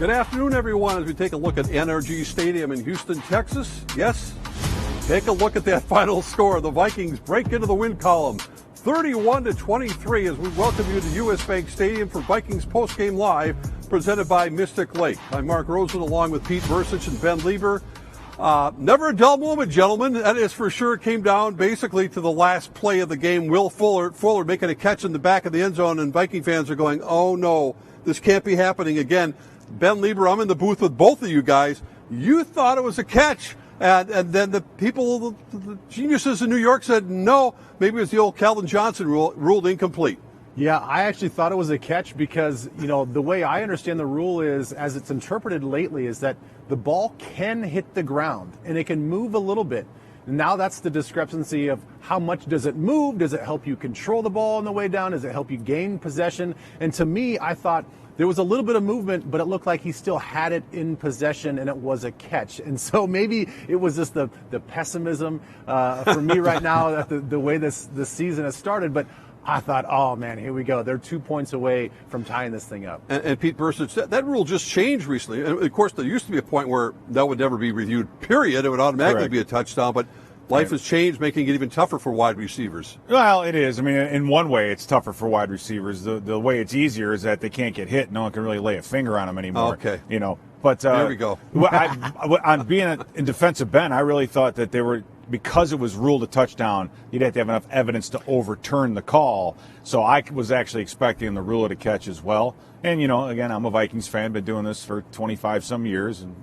Good afternoon, everyone, as we take a look at NRG Stadium in Houston, Texas. Yes, take a look at that final score. The Vikings break into the win column, 31-23, as we welcome you to US Bank Stadium for Vikings Postgame Live, presented by Mystic Lake. I'm Mark Rosen, along with Pete Bercich and Ben Leber. Never a dull moment, gentlemen. That is for sure. It came down basically to the last play of the game. Will Fuller making a catch in the back of the end zone, and Viking fans are going, oh no, this can't be happening again. Ben Leber, I'm in the booth with both of you guys. You thought it was a catch, and then the people, the geniuses in New York said no, maybe it was the old Calvin Johnson rule, ruled incomplete. Yeah, I actually thought it was a catch because, the way I understand the rule is, as it's interpreted lately, is that the ball can hit the ground and it can move a little bit. Now that's the discrepancy of how much does it move? Does it help you control the ball on the way down? Does it help you gain possession? And to me, I thought there was a little bit of movement, but it looked like he still had it in possession, and it was a catch. And so maybe it was just the pessimism for me right now, the way this season has started. But I thought, oh, man, here we go. They're 2 points away from tying this thing up. And Pete Bercich, that rule just changed recently. And, of course, there used to be a point where that would never be reviewed, period. It would automatically be a touchdown. But life has changed, making it even tougher for wide receivers. Well, it is. I mean, in one way, it's tougher for wide receivers. The way it's easier is that they can't get hit. No one can really lay a finger on them anymore. Okay. But there we go. On being in defense of Ben, I really thought that they were, because it was ruled a touchdown, you'd have to have enough evidence to overturn the call. So I was actually expecting the rule of a catch as well. And, again, I'm a Vikings fan, been doing this for 25-some years, and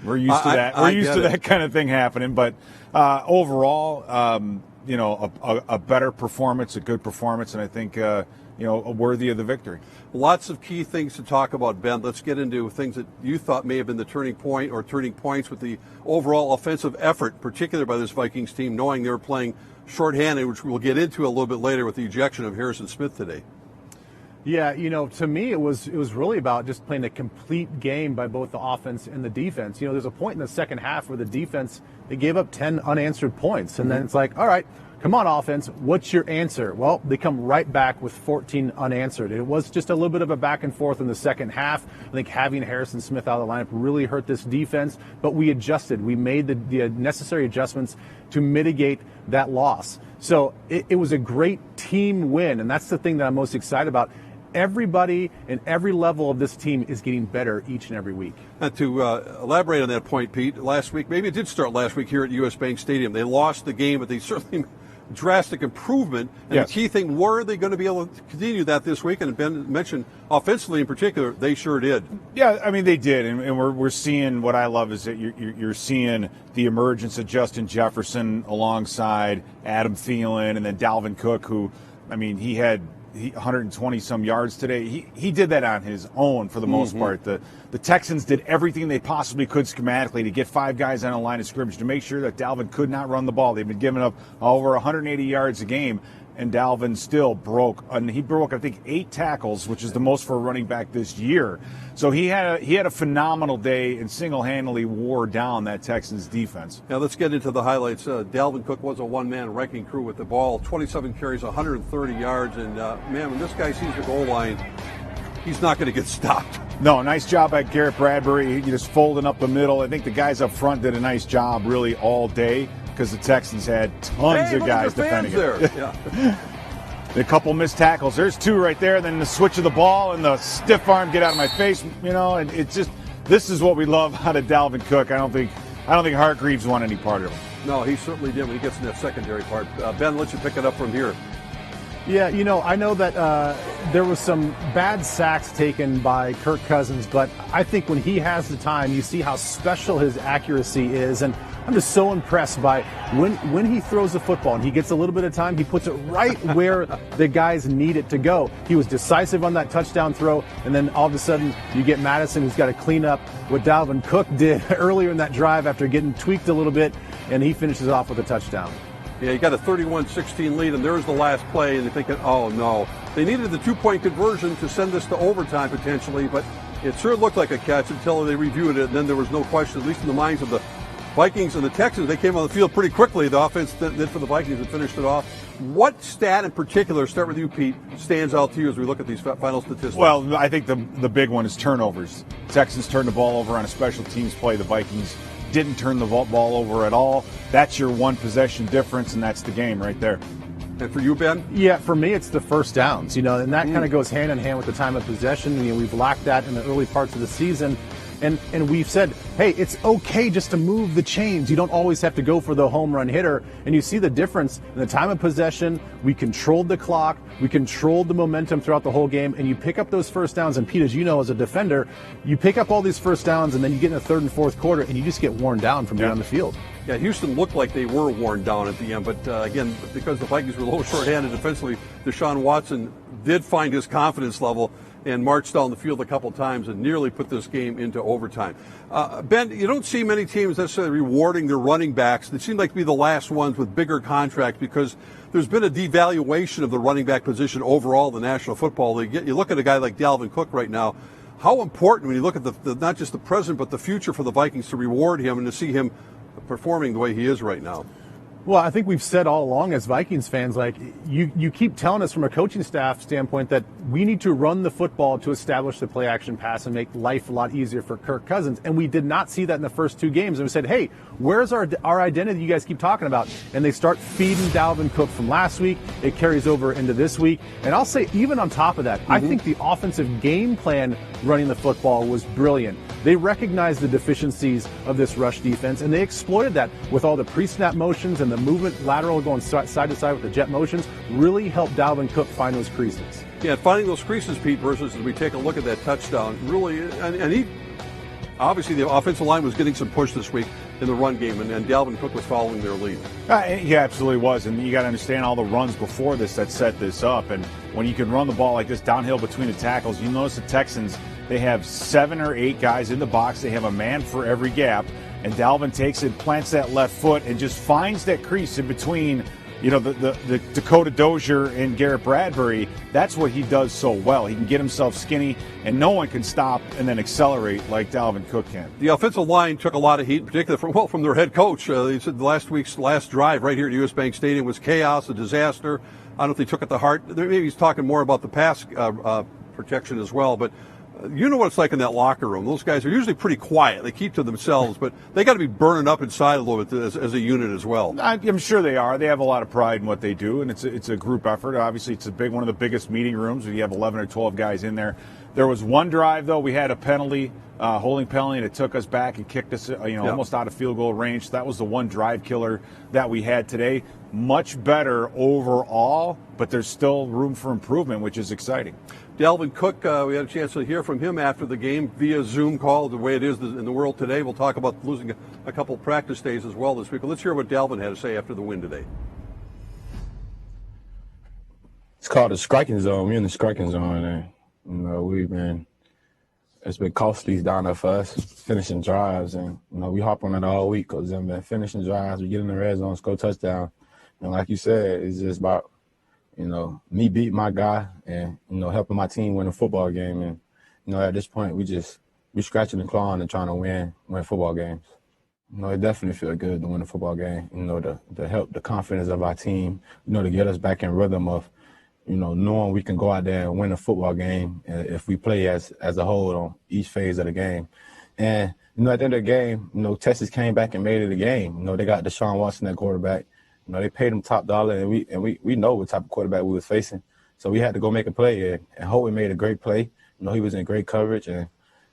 we're used to that. We're used to that kind of thing happening. But overall, a better performance, a good performance, and I think, worthy of the victory. Lots of key things to talk about, Ben. Let's get into things that you thought may have been the turning point or turning points with the overall offensive effort, particularly by this Vikings team, knowing they were playing shorthanded, which we'll get into a little bit later with the ejection of Harrison Smith today. Yeah, to me, it was really about just playing a complete game by both the offense and the defense. There's a point in the second half where the defense, they gave up 10 unanswered points. And then it's like, all right, come on, offense, what's your answer? Well, they come right back with 14 unanswered. It was just a little bit of a back and forth in the second half. I think having Harrison Smith out of the lineup really hurt this defense, but we adjusted. We made the necessary adjustments to mitigate that loss. So it was a great team win, and that's the thing that I'm most excited about. Everybody and every level of this team is getting better each and every week. And to elaborate on that point, Pete, last week, maybe it did start last week here at US Bank Stadium. They lost the game, but they certainly drastic improvement. And the key thing, were they going to be able to continue that this week? And Ben mentioned offensively in particular, they sure did. Yeah, I mean, they did. And we're seeing, what I love is that you're seeing the emergence of Justin Jefferson alongside Adam Thielen and then Delvin Cook, who, I mean, he had 120-some yards today. He did that on his own for the most part. The Texans did everything they possibly could schematically to get 5 guys on a line of scrimmage to make sure that Dalvin could not run the ball. They've been giving up over 180 yards a game. and Dalvin still broke. And he broke, I think, 8 tackles, which is the most for a running back this year. So he had a phenomenal day and single-handedly wore down that Texans defense. Now let's get into the highlights. Delvin Cook was a one-man wrecking crew with the ball, 27 carries, 130 yards, and man, when this guy sees the goal line, he's not going to get stopped. No, nice job by Garrett Bradbury. He just folding up the middle. I think the guys up front did a nice job really all day because the Texans had tons of guys defending there. Yeah. A couple missed tackles. There's 2 right there. Then the switch of the ball and the stiff arm, get out of my face. And it's just, this is what we love out of Delvin Cook. I don't think Hargreaves won any part of it. No, he certainly did when he gets in that secondary part. Ben, let you pick it up from here. Yeah, I know that there was some bad sacks taken by Kirk Cousins, but I think when he has the time, you see how special his accuracy is. And I'm just so impressed by when he throws the football and he gets a little bit of time, he puts it right where the guys need it to go. He was decisive on that touchdown throw, and then all of a sudden you get Madison, who's got to clean up what Delvin Cook did earlier in that drive after getting tweaked a little bit, and he finishes off with a touchdown. Yeah, you got a 31-16 lead, and there's the last play, and you're thinking, oh, no. They needed the 2-point conversion to send this to overtime potentially, but it sure looked like a catch until they reviewed it, and then there was no question, at least in the minds of the Vikings and the Texans. They came on the field pretty quickly. The offense did for the Vikings and finished it off. What stat in particular, start with you, Pete, stands out to you as we look at these final statistics? Well, I think the big one is turnovers. Texans turned the ball over on a special teams play. The Vikings didn't turn the ball over at all. That's your one possession difference, and that's the game right there. And for you, Ben? Yeah, for me, it's the first downs, and that kind of goes hand in hand with the time of possession. We've lacked that in the early parts of the season. And we've said, hey, it's okay just to move the chains. You don't always have to go for the home run hitter. And you see the difference in the time of possession. We controlled the clock. We controlled the momentum throughout the whole game. And you pick up those first downs. And Pete, as you know, as a defender, you pick up all these first downs, and then you get in the third and fourth quarter, and you just get worn down from being on the field. Yeah, Houston looked like they were worn down at the end. But, again, because the Vikings were a little short-handed defensively, Deshaun Watson did find his confidence level and marched down the field a couple times and nearly put this game into overtime. Ben, you don't see many teams necessarily rewarding their running backs. They seem like to be the last ones with bigger contracts because there's been a devaluation of the running back position overall in the National Football League. You look at a guy like Delvin Cook right now, how important when you look at the not just the present but the future for the Vikings to reward him and to see him performing the way he is right now. Well, I think we've said all along as Vikings fans, like you keep telling us from a coaching staff standpoint that we need to run the football to establish the play action pass and make life a lot easier for Kirk Cousins. And we did not see that in the first 2 games. And we said, hey, where's our identity you guys keep talking about? And they start feeding Delvin Cook from last week. It carries over into this week. And I'll say even on top of that, I think the offensive game plan running the football was brilliant. They recognized the deficiencies of this rush defense, and they exploited that with all the pre-snap motions and the movement lateral going side to side with the jet motions really helped Delvin Cook find those creases. Yeah, finding those creases, Pete, versus as we take a look at that touchdown, really, and he, obviously the offensive line was getting some push this week in the run game, and Delvin Cook was following their lead. He absolutely was, and you got to understand all the runs before this that set this up, and when you can run the ball like this downhill between the tackles, you notice the Texans, they have 7 or 8 guys in the box. They have a man for every gap, and Delvin takes it, plants that left foot, and just finds that crease in between, the Dakota Dozier and Garrett Bradbury. That's what he does so well. He can get himself skinny, and no one can stop and then accelerate like Delvin Cook can. The offensive line took a lot of heat, particularly from their head coach. They said last week's last drive right here at US Bank Stadium was chaos, a disaster. I don't know if they took it to heart. Maybe he's talking more about the pass protection as well, but you know what it's like in that locker room. Those guys are usually pretty quiet. They keep to themselves, but they got to be burning up inside a little bit as a unit as well. I'm sure they are. They have a lot of pride in what they do, and it's a group effort. Obviously, it's one of the biggest meeting rooms where you have 11 or 12 guys in there. There was one drive, though, we had a penalty, holding penalty, and it took us back and kicked us, almost out of field goal range. That was the one drive killer that we had today. Much better overall, but there's still room for improvement, which is exciting. Delvin Cook, we had a chance to hear from him after the game via Zoom call, the way it is in the world today. We'll talk about losing a couple practice days as well this week. But let's hear what Delvin had to say after the win today. It's called the striking zone. We're in the striking zone, and it's been costly down there for us finishing drives, and we hop on it all week because they've been finishing drives. We get in the red zone, score touchdown, and like you said, it's just about me beat my guy and, helping my team win a football game. And, at this point, we scratching and clawing and trying to win football games. It definitely feels good to win a football game, to help the confidence of our team, to get us back in rhythm of, knowing we can go out there and win a football game if we play as a whole on each phase of the game. And, at the end of the game, Texas came back and made it a game. They got Deshaun Watson at quarterback. They paid him top dollar, and we know what type of quarterback we was facing. So we had to go make a play, and Hope made a great play. He was in great coverage, and,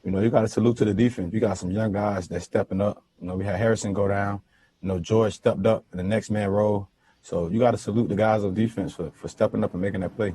you got to salute to the defense. We got some young guys that's stepping up. We had Harrison go down. George stepped up in the next man role. So you got to salute the guys on defense for stepping up and making that play.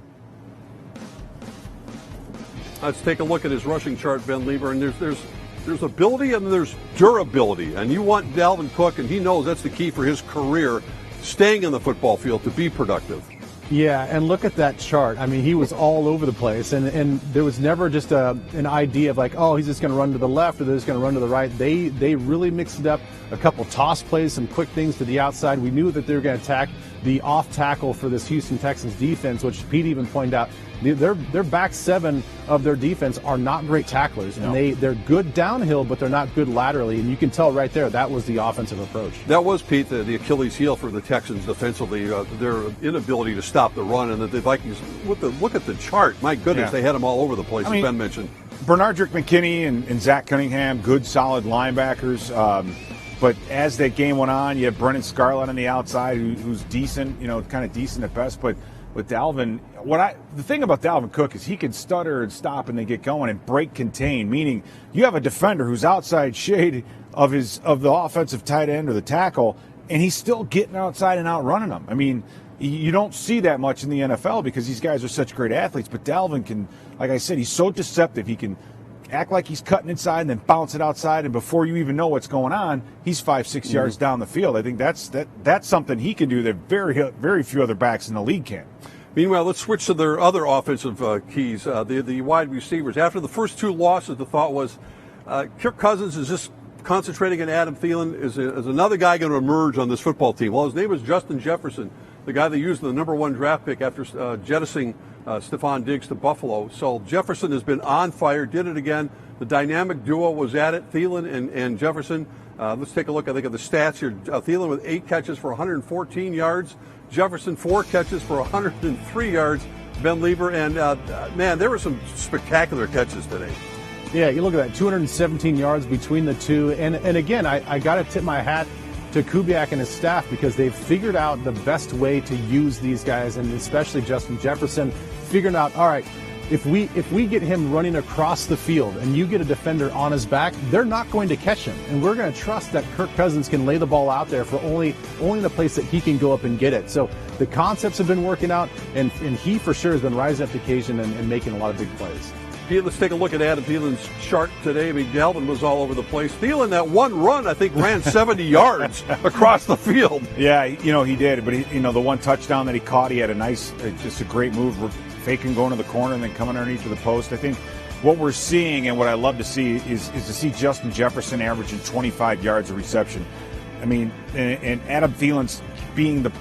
Let's take a look at his rushing chart, Ben Leber, and there's ability and there's durability. And you want Delvin Cook, and he knows that's the key for his career, staying in the football field to be productive. Yeah, and look at that chart. I mean, he was all over the place, and there was never just an idea of like, oh, he's just going to run to the left or they're just going to run to the right. They really mixed it up. A couple toss plays, some quick things to the outside. We knew that they were going to attack the off tackle for this Houston Texans defense, which Pete even pointed out. Their back seven of their defense are not great tacklers, and they're good downhill, but they're not good laterally. And you can tell right there that was the offensive approach. That was, Pete, the Achilles heel for the Texans defensively, their inability to stop the run, and the Vikings. Look at the chart. My goodness, they had them all over the place, as Ben mentioned. Bernardrick McKinney and Zach Cunningham, good, solid linebackers. But as that game went on, you have Brennan Scarlett on the outside, who's decent, kind of decent at best. But with Dalvin, the thing about Dalvin Cook is he can stutter and stop and they get going and break contain, meaning you have a defender who's outside shade of the offensive tight end or the tackle, and he's still getting outside and outrunning them. I mean, you don't see that much in the NFL because these guys are such great athletes. But Dalvin can, like I said, he's so deceptive. He can act like he's cutting inside and then bounce it outside, and before you even know what's going on, he's 5-6 yards down the field. I think that's something he can do that very few other backs in the league can. Meanwhile, let's switch to their other offensive keys, the wide receivers. After the first two losses, the thought was Kirk Cousins is just concentrating on Adam Thielen. Is another guy going to emerge on this football team? Well, his name is Justin Jefferson, the guy they used the number one draft pick after jettisoning Stephon Diggs to Buffalo. So Jefferson has been on fire, did it again. The dynamic duo was at it, Thielen and Jefferson. Let's take a look, I think, at the stats here. Thielen with 8 catches for 114 yards. Jefferson 4 catches for 103 yards. Ben Leber, and man, there were some spectacular catches today. Yeah, you look at that, 217 yards between the two. And again, I got to tip my hat to Kubiak and his staff because they've figured out the best way to use these guys, and especially Justin Jefferson, figuring out, all right, if we get him running across the field and you get a defender on his back, they're not going to catch him. And we're going to trust that Kirk Cousins can lay the ball out there for only the place that he can go up and get it. So the concepts have been working out, and he for sure has been rising up to the occasion and making a lot of big plays. Let's take a look at Adam Thielen's chart today. I mean, Delvin was all over the place. Thielen, that one run, I think, ran 70 yards across the field. Yeah, he did. But, the one touchdown that he caught, he had a nice, just a great move, faking going to the corner and then coming underneath to the post. I think what we're seeing and what I love to see is to see Justin Jefferson averaging 25 yards of reception. I mean, and Adam Thielen's being the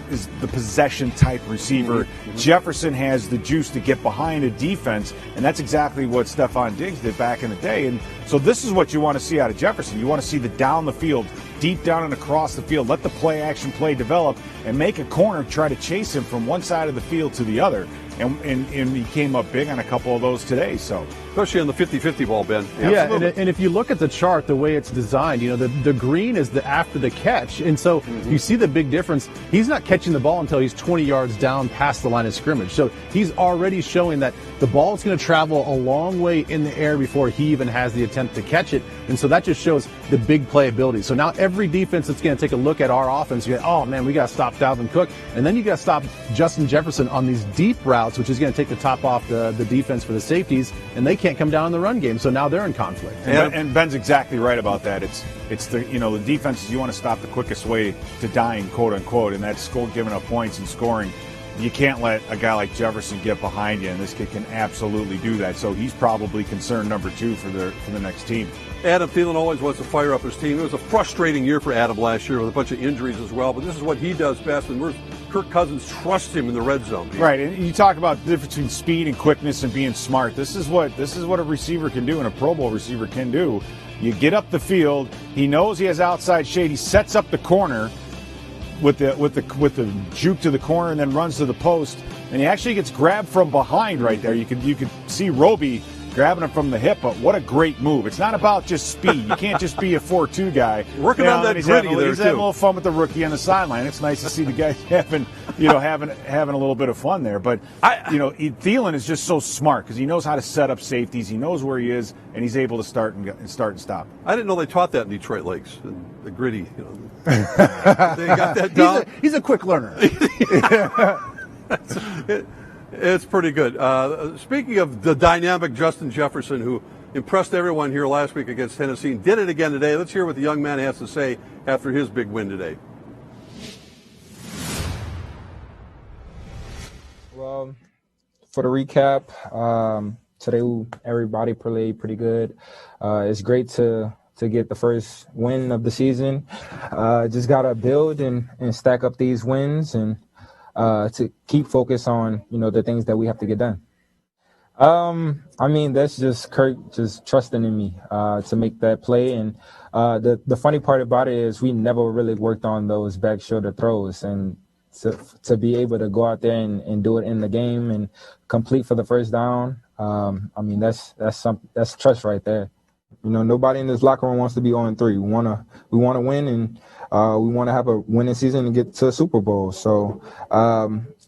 possession type receiver. Mm-hmm. Jefferson has the juice to get behind a defense, and that's exactly what Stephon Diggs did back in the day. And so this is what you want to see out of Jefferson. You want to see the down the field, deep down and across the field, let the play action play develop, and make a corner try to chase him from one side of the field to the other. And he came up big on a couple of those today. So especially on the 50-50 ball, Ben. Yeah, and if you look at the chart, the way it's designed, the green is the after the catch. And so you see the big difference. He's not catching the ball until he's 20 yards down past the line of scrimmage. So he's already showing that the ball is going to travel a long way in the air before he even has the attempt to catch it. And so that just shows the big playability. So now every defense that's going to take a look at our offense, you go, oh, man, we got to stop Delvin Cook. And then you got to stop Justin Jefferson on these deep routes, which is going to take the top off the defense for the safeties, and they can't come down in the run game. So now they're in conflict. And Ben's exactly right about that. It's the the defenses you want to stop the quickest way to dying, quote unquote, and that's giving up points and scoring. You can't let a guy like Jefferson get behind you, and this kid can absolutely do that. So he's probably concern number 2 for the next team. Adam Thielen always wants to fire up his team. It was a frustrating year for Adam last year with a bunch of injuries as well, but this is what he does best, and we're Kirk Cousins trusts him in the red zone. Right, and you talk about the difference between speed and quickness and being smart. This is what a receiver can do and a Pro Bowl receiver can do. You get up the field. He knows he has outside shade. He sets up the corner with the juke to the corner and then runs to the post. And he actually gets grabbed from behind right there. You could see Roby grabbing him from the hip, but what a great move. It's not about just speed. You can't just be a 4-2 guy. Working on that gritty there, he's having a little fun with the rookie on the sideline. It's nice to see the guys having a little bit of fun there. But, Thielen is just so smart because he knows how to set up safeties. He knows where he is, and he's able to start and stop. I didn't know they taught that in Detroit Lakes, the gritty. They got that down. He's a quick learner. It's pretty good. Speaking of the dynamic Justin Jefferson, who impressed everyone here last week against Tennessee, did it again today. Let's hear what the young man has to say after his big win today. Well, for the recap, today everybody played pretty good. It's great to get the first win of the season. Just got to build and stack up these wins and to keep focus on, the things that we have to get done. That's just Kirk just trusting in me to make that play. And the funny part about it is we never really worked on those back shoulder throws. And to be able to go out there and do it in the game and complete for the first down, that's trust right there. Nobody in this locker room wants to be 0-3. We want to win, and we want to have a winning season and get to a Super Bowl. So,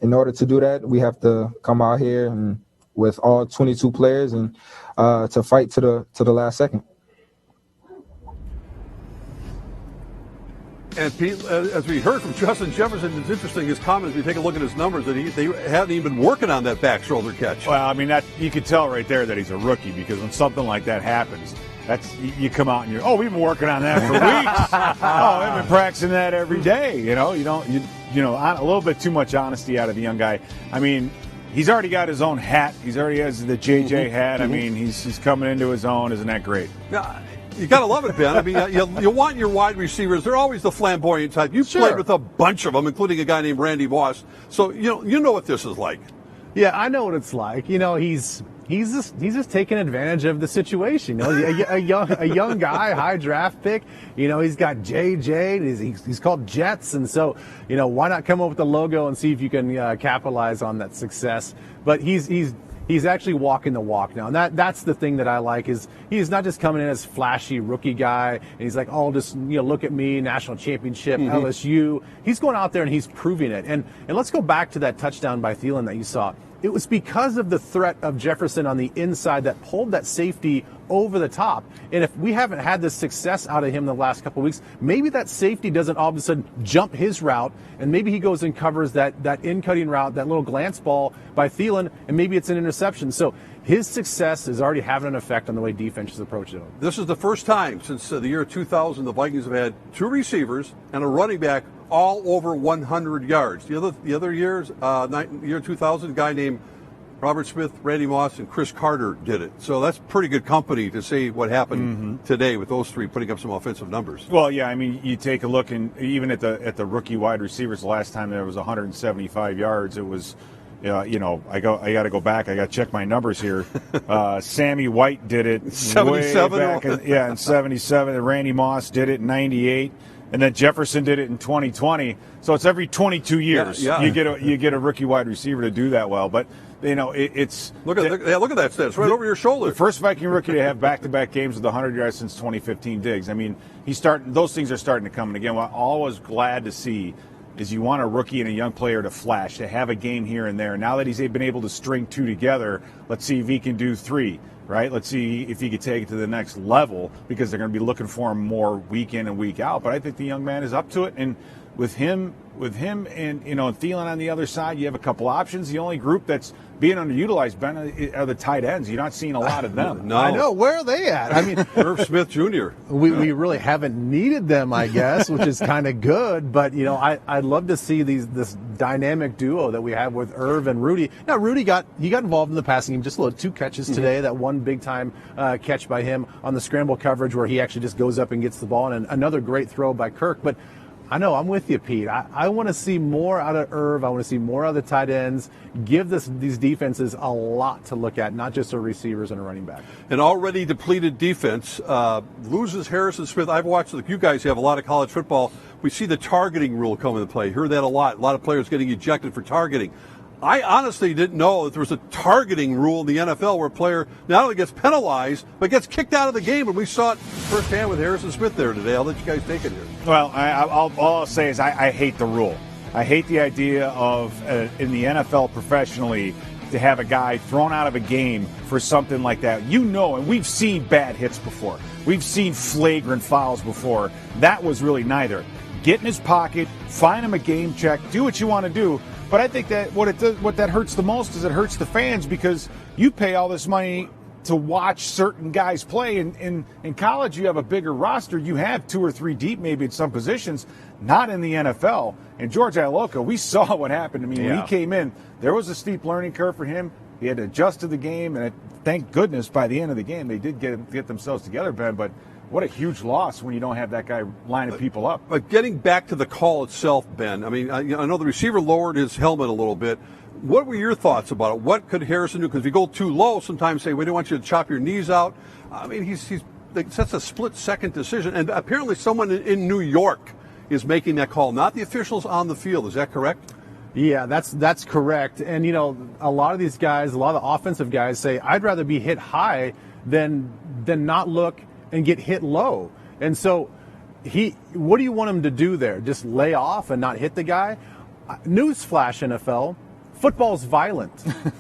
in order to do that, we have to come out here and with all 22 players and to fight to the last second. And Pete, as we heard from Justin Jefferson, it's interesting his comments. We take a look at his numbers that they haven't even been working on that back shoulder catch. Well, that you could tell right there that he's a rookie because when something like that happens, you come out and we've been working on that for weeks. I've been practicing that every day. A little bit too much honesty out of the young guy. He's already got his own hat. He's already has the JJ hat. He's coming into his own. Isn't that great? Yeah. You got to love it, Ben. You want your wide receivers. They're always the flamboyant type. You've played with a bunch of them, including a guy named Randy Moss. So, you know what this is like. Yeah, I know what it's like. He's just taking advantage of the situation. A young guy, high draft pick. He's got JJ. He's called Jets, and so why not come up with the logo and see if you can capitalize on that success? But he's actually walking the walk now, and that's the thing that I like is he's not just coming in as flashy rookie guy, and he's like, just look at me, national championship, LSU. He's going out there and he's proving it. And let's go back to that touchdown by Thielen that you saw. It was because of the threat of Jefferson on the inside that pulled that safety over the top. And if we haven't had this success out of him the last couple of weeks, maybe that safety doesn't all of a sudden jump his route, and maybe he goes and covers that in-cutting route, that little glance ball by Thielen, and maybe it's an interception. So his success is already having an effect on the way defense is approaching him. This is the first time since the year 2000 the Vikings have had two receivers and a running back all over 100 yards. The other years, year 2000, a guy named Robert Smith, Randy Moss, and Chris Carter did it. So that's pretty good company to see what happened today with those three putting up some offensive numbers. Well, yeah, you take a look, and even at the rookie wide receivers, the last time there was 175 yards, it was, I got to go back. I got to check my numbers here. Sammy White did it 77. Way back in 77. And Randy Moss did it in 98. And then Jefferson did it in 2020. So it's every 22 years you get a rookie wide receiver to do that well. But it's look at that stats right over your shoulder. The first Viking rookie to have back-to-back games with 100 yards since 2015. Diggs. Those things are starting to come. And again, what I'm always glad to see is you want a rookie and a young player to flash, to have a game here and there. Now that he's been able to string two together, let's see if he can do three. Right? Let's see if he could take it to the next level because they're going to be looking for him more week in and week out. But I think the young man is up to it. And with him and Thielen on the other side, you have a couple options. The only group that's being underutilized, Ben, are the tight ends. You're not seeing a lot of them. No. I know. Where are they at? Irv Smith Jr. We really haven't needed them, I guess, which is kind of good. But I'd love to see this dynamic duo that we have with Irv and Rudy. Now Rudy got involved in the passing game, just two catches today. That one big time catch by him on the scramble coverage where he actually just goes up and gets the ball, and another great throw by Kirk. But I know, I'm with you, Pete. I want to see more out of Irv. I want to see more out of the tight ends. Give these defenses a lot to look at, not just their receivers and a running back. An already depleted defense loses Harrison Smith. I've watched, you guys have a lot of college football. We see the targeting rule come into play. Heard that a lot. A lot of players getting ejected for targeting. I honestly didn't know that there was a targeting rule in the NFL where a player not only gets penalized, but gets kicked out of the game. And we saw it firsthand with Harrison Smith there today. I'll let you guys take it here. Well, all I'll say is I hate the rule. I hate the idea of, in the NFL professionally, to have a guy thrown out of a game for something like that. And we've seen bad hits before. We've seen flagrant fouls before. That was really neither. Get in his pocket, find him a game check, do what you want to do. But I think that what that hurts the most is it hurts the fans, because you pay all this money to watch certain guys play. In college, you have a bigger roster. You have 2 or 3 deep maybe at some positions, not in the NFL. And George Iloka, we saw what happened to me when he came in. There was a steep learning curve for him. He had to adjust to the game, and thank goodness by the end of the game they did get themselves together, Ben. But what a huge loss when you don't have that guy lining people up. But getting back to the call itself, Ben, I mean, I know the receiver lowered his helmet a little bit. What were your thoughts about it? What could Harrison do? Because if you go too low, sometimes say, we don't want you to chop your knees out. I mean, that's a split-second decision. And apparently someone in New York is making that call, not the officials on the field. Is that correct? Yeah, that's correct. And, a lot of these guys, a lot of the offensive guys say, I'd rather be hit high than not look and get hit low. And so what do you want him to do there? Just lay off and not hit the guy? Newsflash, NFL, football's violent.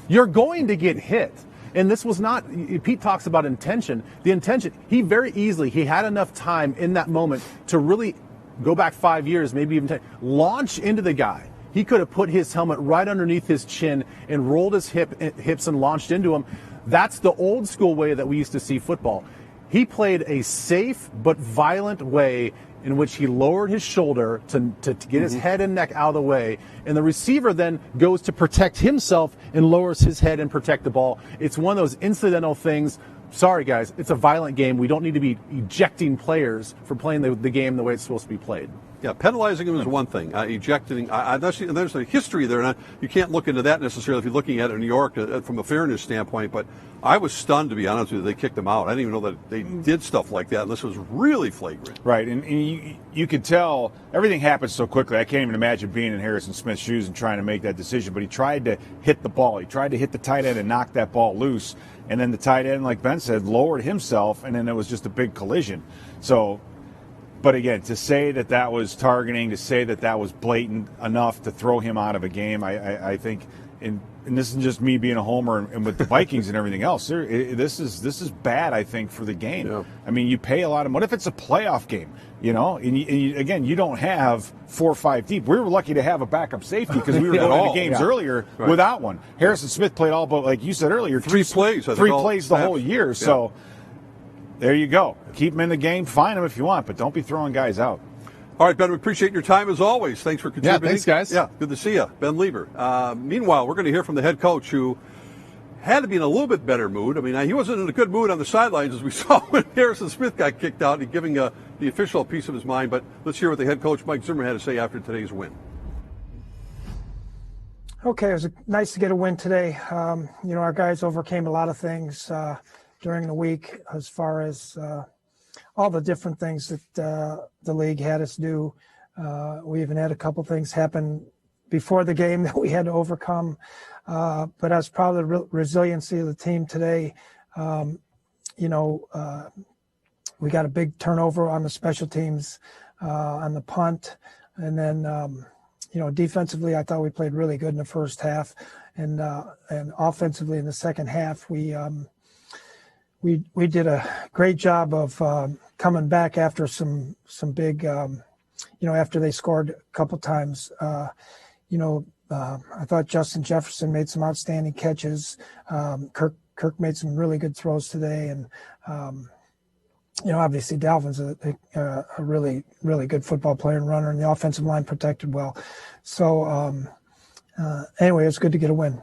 You're going to get hit. And this was not, Pete talks about intention. The intention, he had enough time in that moment to really go back 5 years, maybe even 10, launch into the guy. He could have put his helmet right underneath his chin and rolled his hips and launched into him. That's the old school way that we used to see football. He played a safe but violent way in which he lowered his shoulder to get his head and neck out of the way, and the receiver then goes to protect himself and lowers his head and protect the ball. It's one of those incidental things. Sorry, guys, it's a violent game. We don't need to be ejecting players for playing the game the way it's supposed to be played. Yeah, penalizing him is one thing. Ejecting, there's a history there. And you can't look into that necessarily if you're looking at it in New York from a fairness standpoint. But I was stunned, to be honest with you. They kicked him out. I didn't even know that they did stuff like that. And this was really flagrant. Right, and you could tell everything happened so quickly. I can't even imagine being in Harrison Smith's shoes and trying to make that decision. But he tried to hit the ball. He tried to hit the tight end and knock that ball loose. And then the tight end, like Ben said, lowered himself, and then it was just a big collision. So, but again, to say that was targeting, to say that was blatant enough to throw him out of a game, I think, and this isn't just me being a homer and with the Vikings and everything else. This is bad, I think, for the game. Yeah. I mean, you pay a lot of money. What if it's a playoff game? Again, you don't have 4 or 5 deep. We were lucky to have a backup safety because we were going to games earlier without one. Harrison Smith played all but, like you said earlier, 3 plays the whole year. Yeah. So there you go. Keep him in the game. Fine him if you want, but don't be throwing guys out. All right, Ben, we appreciate your time as always. Thanks for contributing. Yeah, thanks, guys. Yeah, good to see you. Ben Leber. Meanwhile, we're going to hear from the head coach who had to be in a little bit better mood. I mean, he wasn't in a good mood on the sidelines, as we saw when Harrison Smith got kicked out. He's giving the official a piece of his mind. But let's hear what the head coach, Mike Zimmer, had to say after today's win. Okay, it was nice to get a win today. Our guys overcame a lot of things during the week as far as all the different things that the league had us do. We even had a couple things happen before the game that we had to overcome. But I was proud of the resiliency of the team today. We got a big turnover on the special teams on the punt. And then, defensively, I thought we played really good in the first half. And offensively in the second half, we did a great job of coming back after some big, after they scored a couple times. I thought Justin Jefferson made some outstanding catches. Kirk made some really good throws today. And, obviously Delvin's a really, really good football player and runner, and the offensive line protected well. So anyway, it's good to get a win.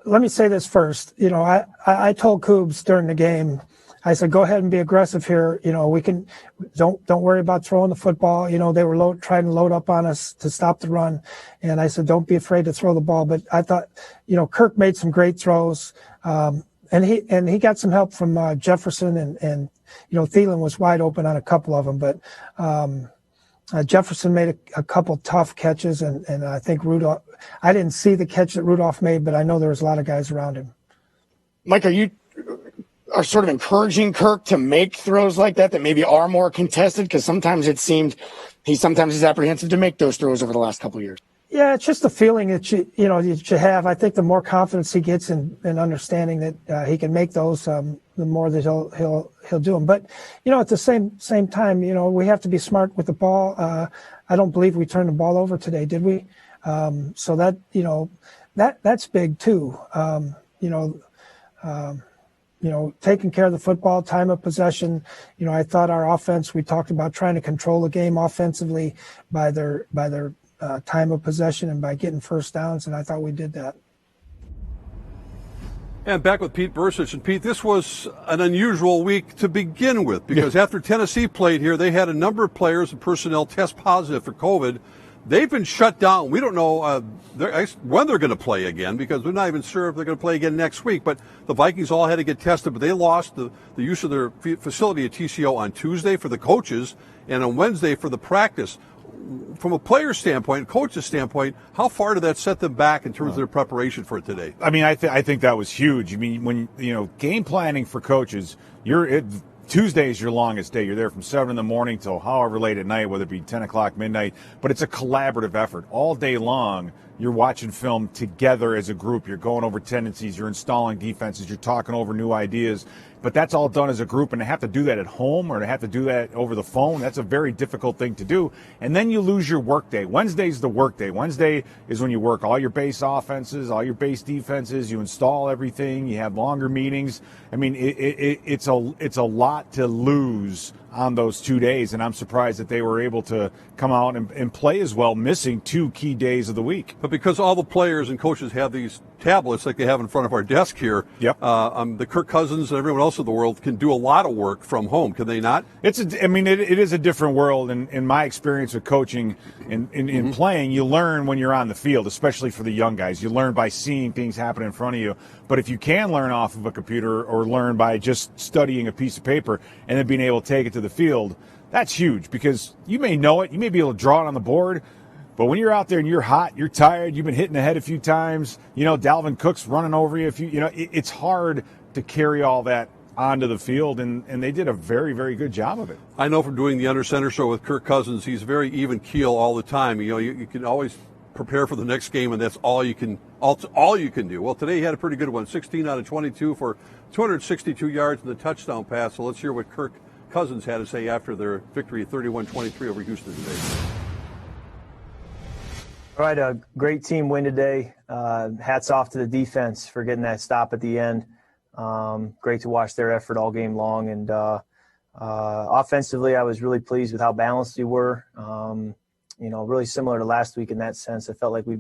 Let me say this first. I told Coobs during the game, I said, go ahead and be aggressive here. We can don't worry about throwing the football. They were trying to load up on us to stop the run, and I said, don't be afraid to throw the ball. But I thought, Kirk made some great throws, and he got some help from Jefferson, and Thielen was wide open on a couple of them, but Jefferson made a couple tough catches, and I think Rudolph. I didn't see the catch that Rudolph made, but I know there was a lot of guys around him. Mike, are sort of encouraging Kirk to make throws like that maybe are more contested? Because sometimes it seemed he sometimes is apprehensive to make those throws over the last couple of years. Yeah, it's just a feeling that you have. I think the more confidence he gets in understanding that he can make those, the more that he'll do them. But at the same time, we have to be smart with the ball. I don't believe we turned the ball over today, did we? So that that's big too. Taking care of the football, time of possession. I thought our offense. We talked about trying to control the game offensively by their time of possession and by getting first downs, and I thought we did that. And back with Pete Bercich. And Pete, this was an unusual week to begin with because after Tennessee played here, they had a number of players and personnel test positive for COVID. They've been shut down. We don't know when they're going to play again because we're not even sure if they're going to play again next week. But the Vikings all had to get tested, but they lost the use of their facility at TCO on Tuesday for the coaches and on Wednesday for the practice. From a player standpoint, coach's standpoint, how far did that set them back in terms of their preparation for today? I mean, I think that was huge. I mean, when game planning for coaches, Tuesday is your longest day. You're there from 7 in the morning till however late at night, whether it be 10 o'clock, midnight. But it's a collaborative effort. All day long, you're watching film together as a group. You're going over tendencies. You're installing defenses. You're talking over new ideas. But that's all done as a group. And to have to do that at home or to have to do that over the phone, that's a very difficult thing to do. And then you lose your work day. Wednesday's the work day. Wednesday is when you work all your base offenses, all your base defenses. You install everything. You have longer meetings. I mean, it's a lot to lose on those 2 days, and I'm surprised that they were able to come out and play as well, missing 2 key days of the week. But because all the players and coaches have these tablets like they have in front of our desk here, the Kirk Cousins and everyone else in the world can do a lot of work from home, can they not? It is a different world, and in my experience with coaching and playing, you learn when you're on the field, especially for the young guys. You learn by seeing things happen in front of you. But if you can learn off of a computer or learn by just studying a piece of paper and then being able to take it to the field, that's huge because you may know it. You may be able to draw it on the board. But when you're out there and you're hot, you're tired, you've been hitting the head a few times, Delvin Cook's running over you. It's hard to carry all that onto the field, and they did a very, very good job of it. I know from doing the Under Center show with Kirk Cousins, he's very even keel all the time. You can always prepare for the next game, and that's all you can do. Well, today he had a pretty good one, 16 out of 22 for 262 yards and the touchdown pass. So let's hear what Kirk Cousins had to say after their victory 31-23 over Houston today. All right, a great team win today. Hats off to the defense for getting that stop at the end. Great to watch their effort all game long. And offensively, I was really pleased with how balanced we were. Really similar to last week in that sense. I felt like we,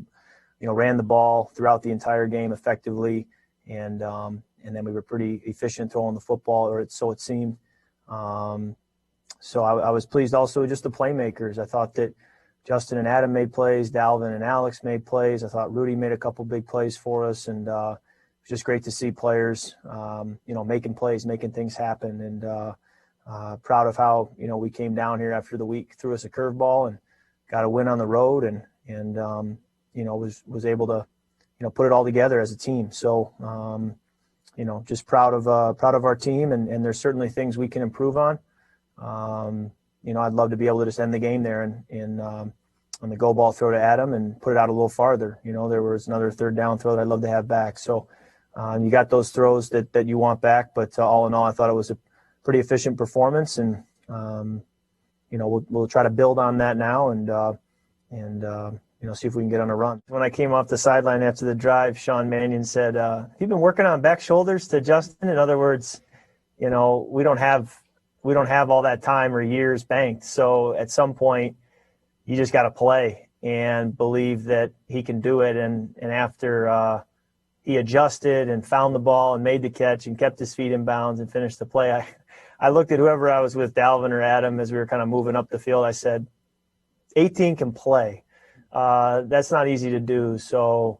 ran the ball throughout the entire game effectively, and then we were pretty efficient throwing the football, or so it seemed. So I was pleased also with just the playmakers. I thought that Justin and Adam made plays, Dalvin and Alex made plays. I thought Rudy made a couple big plays for us, and it was just great to see players, making plays, making things happen, and proud of how, we came down here after the week, threw us a curveball and got a win on the road, and was able to, put it all together as a team. So, just proud of our team, and there's certainly things we can improve on. I'd love to be able to just end the game there and on the go ball throw to Adam and put it out a little farther. There was another third down throw that I'd love to have back. So you got those throws that you want back, but all in all, I thought it was a pretty efficient performance, and we'll try to build on that now and see if we can get on a run. When I came off the sideline after the drive, Sean Mannion said, "Have you been working on back shoulders to Justin?" In other words, we don't have all that time or years banked. So at some point, you just got to play and believe that he can do it. And after he adjusted and found the ball and made the catch and kept his feet in bounds and finished the play. I looked at whoever I was with, Delvin or Adam, as we were kind of moving up the field. I said, 18 can play. That's not easy to do. So,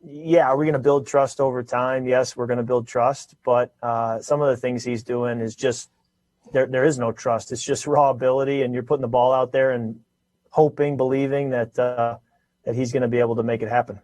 yeah, are we going to build trust over time? Yes, we're going to build trust. But some of the things he's doing is just there is no trust. It's just raw ability, and you're putting the ball out there and hoping, believing that he's going to be able to make it happen.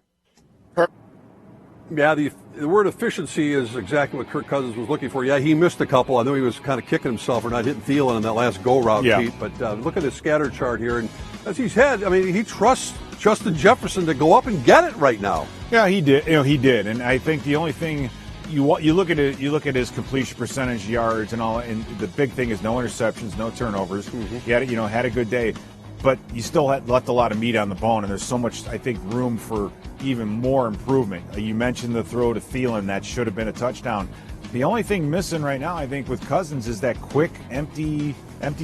Yeah, the word efficiency is exactly what Kirk Cousins was looking for. Yeah, he missed a couple. I know he was kind of kicking himself for not hitting Thielen in that last go-route, Pete. But look at his scatter chart here. And as he's had, I mean, he trusts Justin Jefferson to go up and get it right now. Yeah, he did. He did. And I think the only thing you look at it, you look at his completion percentage, yards, and all. And the big thing is no interceptions, no turnovers. Mm-hmm. He had a good day. But you still left a lot of meat on the bone, and there's so much, I think, room for even more improvement. You mentioned the throw to Thielen. That should have been a touchdown. The only thing missing right now, I think, with Cousins is that quick, empty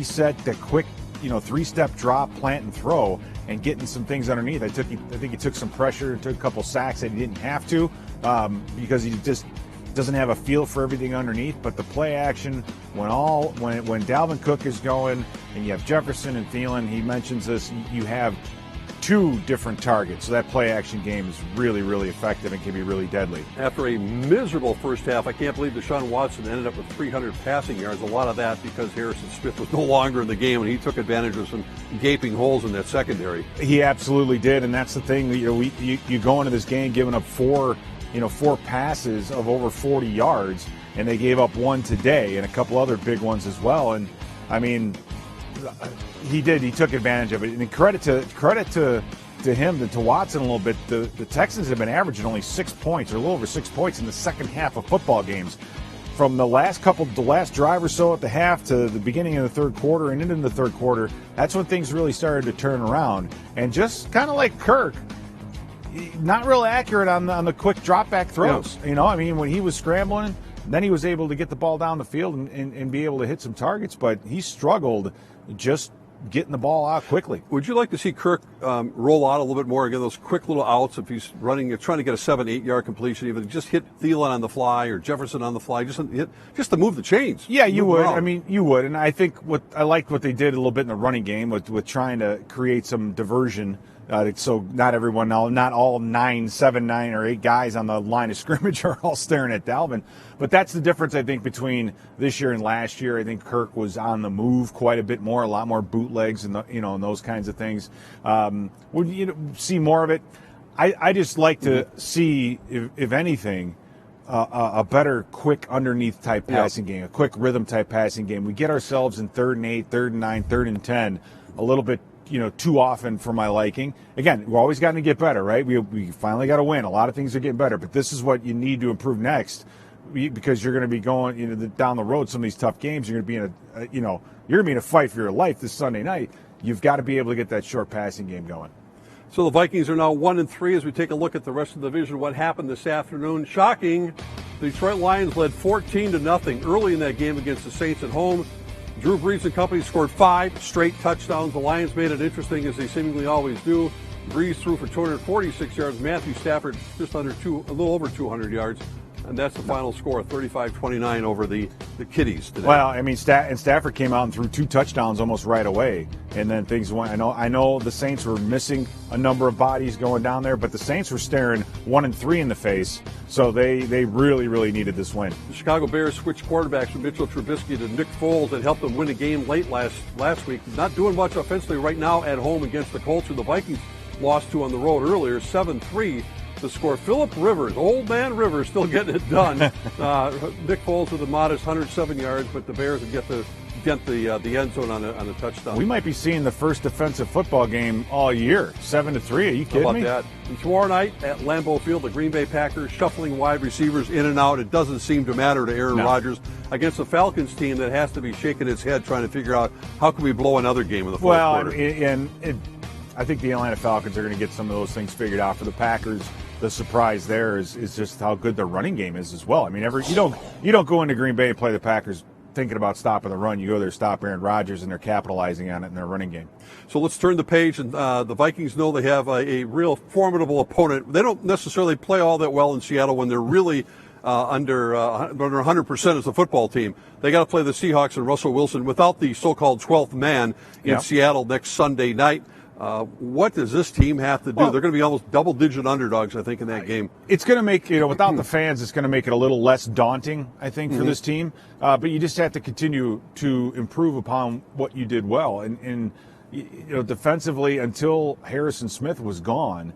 set, that quick, three-step drop, plant, and throw, and getting some things underneath. I think he took some pressure, took a couple sacks that he didn't have to because he just doesn't have a feel for everything underneath. But the play action, when Delvin Cook is going and you have Jefferson and Thielen, he mentions this, you have two different targets. So that play action game is really, really effective and can be really deadly. After a miserable first half, I can't believe Deshaun Watson ended up with 300 passing yards. A lot of that because Harrison Smith was no longer in the game, and he took advantage of some gaping holes in that secondary. He absolutely did, and that's the thing. You go into this game giving up four passes of over 40 yards, and they gave up one today and a couple other big ones as well. And I mean, he took advantage of it. And credit to him, to Watson a little bit. The Texans have been averaging only 6 points, or a little over 6 points in the second half of football games. From the last drive or so at the half to the beginning of the third quarter and into the third quarter, that's when things really started to turn around. And just kind of like Kirk, not real accurate on the quick drop back throws. Yeah. When he was scrambling, then he was able to get the ball down the field and be able to hit some targets, but he struggled just getting the ball out quickly. Would you like to see Kirk roll out a little bit more, again, those quick little outs if he's trying to get a 7-8 yard completion, even just hit Thielen on the fly or Jefferson on the fly, just to move the chains? Yeah, you would. Around. You would. And I think I liked what they did a little bit in the running game with trying to create some diversion. So not all 7, 9, or 8 guys on the line of scrimmage are all staring at Delvin. But that's the difference, I think, between this year and last year. I think Kirk was on the move quite a bit more, a lot more bootlegs and and those kinds of things. Would you see more of it? I just like to see, if anything, a better quick underneath type passing game, a quick rhythm type passing game. We get ourselves in 3rd and 8, 3rd and 9, 3rd and 10 a little bit too often for my liking. Again, we're always got to get better, right? We finally got to win. A lot of things are getting better, but this is what you need to improve next, because you're going to be going, down the road. Some of these tough games, you're going to be you're going to be in a fight for your life this Sunday night. You've got to be able to get that short passing game going. So the Vikings are now 1-3 as we take a look at the rest of the division. What happened this afternoon? Shocking. The Detroit Lions led 14-0 early in that game against the Saints at home. Drew Brees and company scored 5 straight touchdowns. The Lions made it interesting, as they seemingly always do. Brees threw for 246 yards. Matthew Stafford just a little over 200 yards. And that's the final score, 35-29 over the Kitties today. Well, Stafford came out and threw 2 touchdowns almost right away, and then things went. I know the Saints were missing a number of bodies going down there, but the Saints were staring 1-3 in the face, so they really, really needed this win. The Chicago Bears switched quarterbacks from Mitchell Trubisky to Nick Foles that helped them win a game late last week. Not doing much offensively right now at home against the Colts, who the Vikings lost to on the road earlier, 7-3. The score. Phillip Rivers, old man Rivers, still getting it done. Nick Foles with a modest 107 yards, but the Bears would get the end zone on a touchdown. We might be seeing the first defensive football game all year, 7-3. Are you kidding me? How about that? And tomorrow night at Lambeau Field, the Green Bay Packers shuffling wide receivers in and out. It doesn't seem to matter to Aaron Rodgers against the Falcons team that has to be shaking its head trying to figure out how can we blow another game in the fourth quarter. I think the Atlanta Falcons are going to get some of those things figured out. For the Packers, the surprise there is just how good their running game is as well. You don't go into Green Bay and play the Packers thinking about stopping the run, you go there, stop Aaron Rodgers, and they're capitalizing on it in their running game. So let's turn the page, and the Vikings know they have a real formidable opponent. They don't necessarily play all that well in Seattle when they're really under 100% as a football team. They got to play the Seahawks and Russell Wilson without the so-called 12th man in Seattle next Sunday night. What does this team have to do? They're going to be almost double-digit underdogs, I think, in that game. It's going to make, without the fans, it's going to make it a little less daunting, I think, for this team. But you just have to continue to improve upon what you did well. And defensively, until Harrison Smith was gone,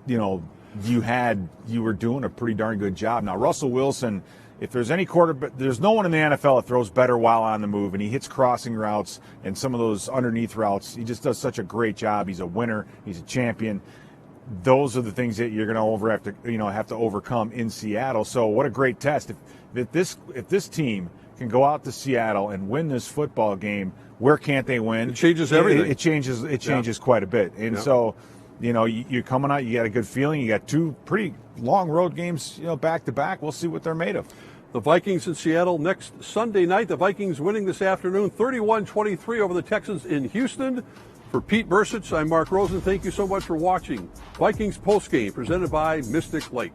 you were doing a pretty darn good job. Now, Russell Wilson, if there's any quarterback, there's no one in the NFL that throws better while on the move, and he hits crossing routes and some of those underneath routes. He just does such a great job. He's a winner. He's a champion. Those are the things that you're going to have to overcome in Seattle. So what a great test. If this team can go out to Seattle and win this football game, where can't they win? It changes everything. It changes quite a bit. And so, you're coming out, you got a good feeling. You got two pretty long road games, back to back. We'll see what they're made of. The Vikings in Seattle next Sunday night. The Vikings winning this afternoon 31-23 over the Texans in Houston. For Pete Bercich, I'm Mark Rosen. Thank you so much for watching Vikings Postgame presented by Mystic Lake.